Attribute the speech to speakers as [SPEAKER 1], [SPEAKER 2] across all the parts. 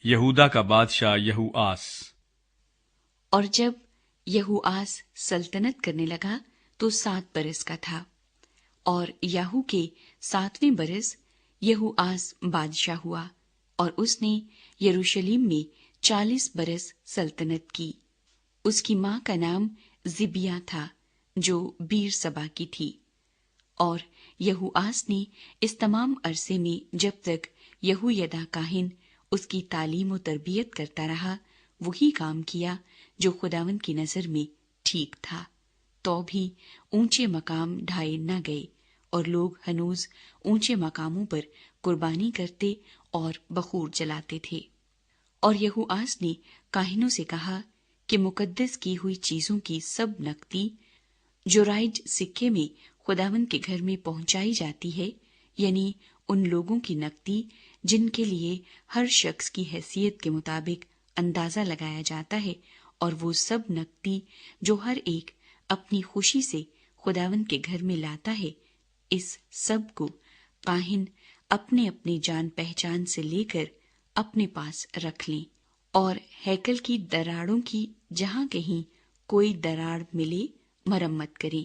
[SPEAKER 1] یہودا کا بادشاہ یہوآس۔
[SPEAKER 2] اور جب یہوآس سلطنت کرنے لگا تو 7 برس کا تھا، اور یاہو کے 7ویں برس یہوآس بادشاہ ہوا، اور اس نے یروشلم میں 40 برس سلطنت کی۔ اس کی ماں کا نام زبیہ تھا جو بیر سبا کی تھی۔ اور یہوآس نے اس تمام عرصے میں جب تک یہویدا کاہن اس کی تعلیم و تربیت کرتا رہا وہی کام کیا جو خداوند کی نظر میں ٹھیک تھا، تو بھی اونچے مقام ڈھائے نہ گئے، اور لوگ ہنوز اونچے مقاموں پر قربانی کرتے اور بخور جلاتے تھے۔ اور یہوآس نے کاہنوں سے کہا کہ مقدس کی ہوئی چیزوں کی سب نقدی جو رائج سکے میں خداوند کے گھر میں پہنچائی جاتی ہے، یعنی ان لوگوں کی نقدی جن کے لیے ہر شخص کی حیثیت کے مطابق اندازہ لگایا جاتا ہے، اور وہ سب نقدی جو ہر ایک اپنی خوشی سے خداوند کے گھر میں لاتا ہے، اس سب کو کاہن اپنے اپنے جان پہچان سے لے کر اپنے پاس رکھ لیں، اور ہیکل کی دراڑوں کی جہاں کہیں کوئی دراڑ ملے مرمت کریں۔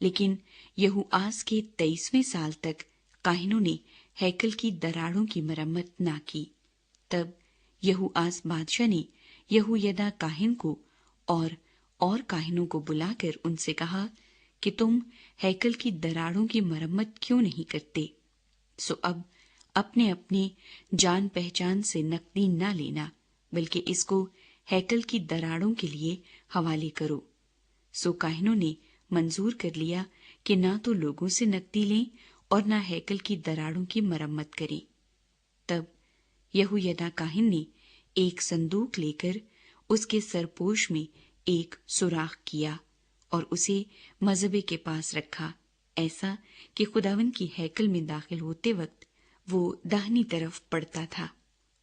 [SPEAKER 2] لیکن یہوآس کے 23ویں سال تک کاہنوں نے ہیکل کی دراڑوں کی مرمت نہ کی۔ تب یہوآس بادشاہ نے یہویدا کاہن کو اور کاہنوں کو بلا کر ان سے کہا کہ تم ہیکل کی دراڑوں کی مرمت کیوں نہیں کرتے؟ سو اب اپنے اپنی جان پہچان سے نقدی نہ لینا، بلکہ اس کو ہیکل کی دراڑوں کے لیے حوالے کرو۔ سو کاہنوں نے منظور کر لیا کہ نہ تو لوگوں سے نقدی لیں اور نہ ہیکل کی دراڑوں کی مرمت کریں۔ تب یہویدا کاہن نے ایک صندوق لے کر اس کے سرپوش میں ایک سوراخ کیا اور اسے مذبے کے پاس رکھا، ایسا کہ خداوند کی ہیکل میں داخل ہوتے وقت وہ داہنی طرف پڑتا تھا،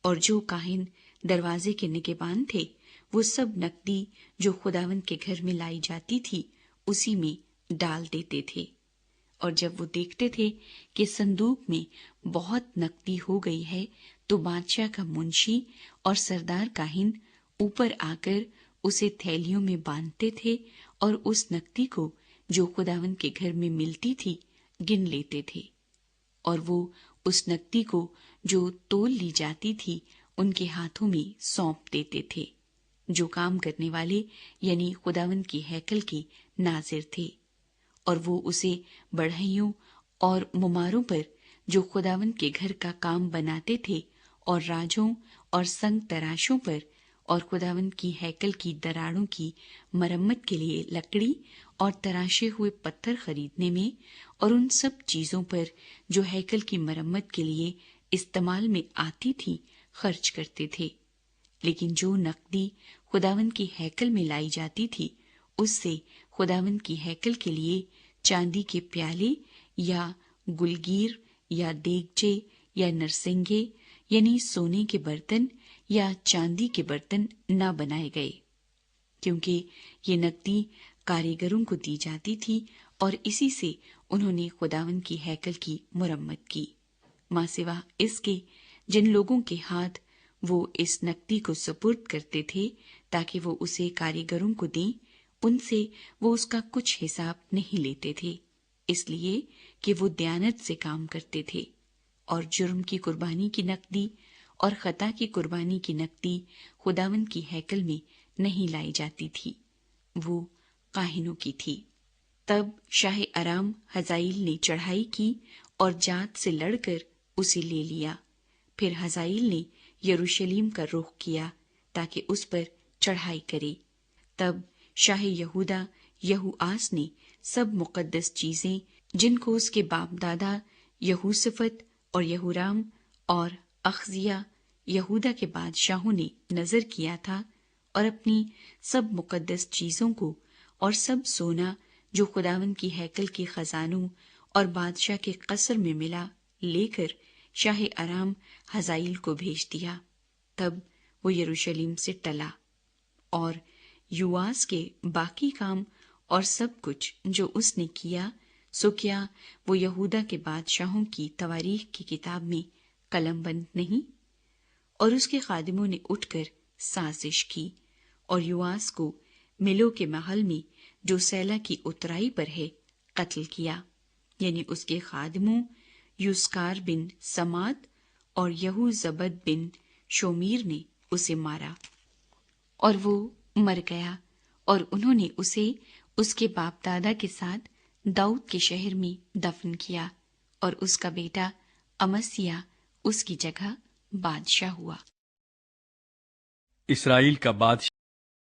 [SPEAKER 2] اور جو کاہن دروازے کے نگہبان تھے وہ سب نقدی جو خداوند کے گھر میں لائی جاتی تھی اسی میں ڈال دیتے تھے۔ اور جب وہ دیکھتے تھے کہ صندوق میں بہت نقدی ہو گئی ہے تو بادشاہ کا منشی اور سردار کاہن اوپر آ کر اسے تھیلیوں میں باندھتے تھے اور اس نقدی کو جو خداوند کے گھر میں ملتی تھی گن لیتے تھے، اور وہ اس نقدی کو جو تول لی جاتی تھی ان کے ہاتھوں میں سونپ دیتے تھے جو کام کرنے والے یعنی خداوند کی ہیکل کے ناظر تھے، اور وہ اسے بڑھئیوں اور مماروں پر جو خداوند کے گھر کا کام بناتے تھے اور راجوں اور سنگ تراشوں پر اور خداوند کی ہیکل کی دراڑوں کی مرمت کے لیے لکڑی اور تراشے ہوئے پتھر خریدنے میں اور ان سب چیزوں پر جو ہیکل کی مرمت کے لیے استعمال میں آتی تھی خرچ کرتے تھے۔ لیکن جو نقدی خداوند کی ہیکل میں لائی جاتی تھی اس سے خداوند کی ہیکل کے لیے چاندی کے پیالے یا گلگیر یا دیگچے یا نرسنگے یعنی سونے کے برتن یا چاندی کے برتن نہ بنائے گئے، کیونکہ یہ نقدی کاریگروں کو دی جاتی تھی اور اسی سے انہوں نے خداوند کی ہیکل کی مرمت کی، ماں سوا اس کے جن لوگوں کے ہاتھ وہ اس نقدی کو سپرد کرتے تھے تاکہ وہ اسے کاریگروں کو دیں، ان سے وہ اس کا کچھ حساب نہیں لیتے تھے، اس لیے کہ وہ دیانت سے کام کرتے تھے، اور جرم کی قربانی کی نقدی اور خطا کی قربانی کی نقدی خداوند کی ہیکل میں نہیں لائی جاتی تھی، وہ کاہنوں کی تھی۔ تب شاہ ارام ہزائیل نے چڑھائی کی اور جات سے لڑ کر اسے لے لیا۔ پھر ہزائیل نے یروشلم کا رخ کیا تاکہ اس پر چڑھائی کرے۔ تب شاہ یہودا یہوآس نے سب مقدس چیزیں جن کو اس کے باپ دادا یہوشافط اور یہورام اور اخزیہ یہودا کے بادشاہوں نے نذر کیا تھا، اور اپنی سب مقدس چیزوں کو اور سب سونا جو خداوند کی ہیکل کے خزانوں اور بادشاہ کے قصر میں ملا لے کر شاہ ارام ہزائیل کو بھیج دیا۔ تب وہ یروشلم سے ٹلا، اور یواس کے باقی کام اور سب کچھ جو اس نے کیا سو کیا وہ یہودا کے بادشاہوں کی تواریخ کی کتاب میں قلم بند نہیں؟ اور اس کے خادموں نے اٹھ کر سازش کی اور یواس کو ملو کے محل میں جو سیلا کی اترائی پر ہے قتل کیا، یعنی اس کے خادموں یوسکار بن سمات اور یہو زبد بن شومیر نے اسے مارا، اور وہ مر گیا، اور انہوں نے اسے اس کے باپ دادا کے ساتھ داؤد کے شہر میں دفن کیا، اور اس کا بیٹا امسیہ اس کی جگہ بادشاہ ہوا۔
[SPEAKER 1] اسرائیل کا بادشاہ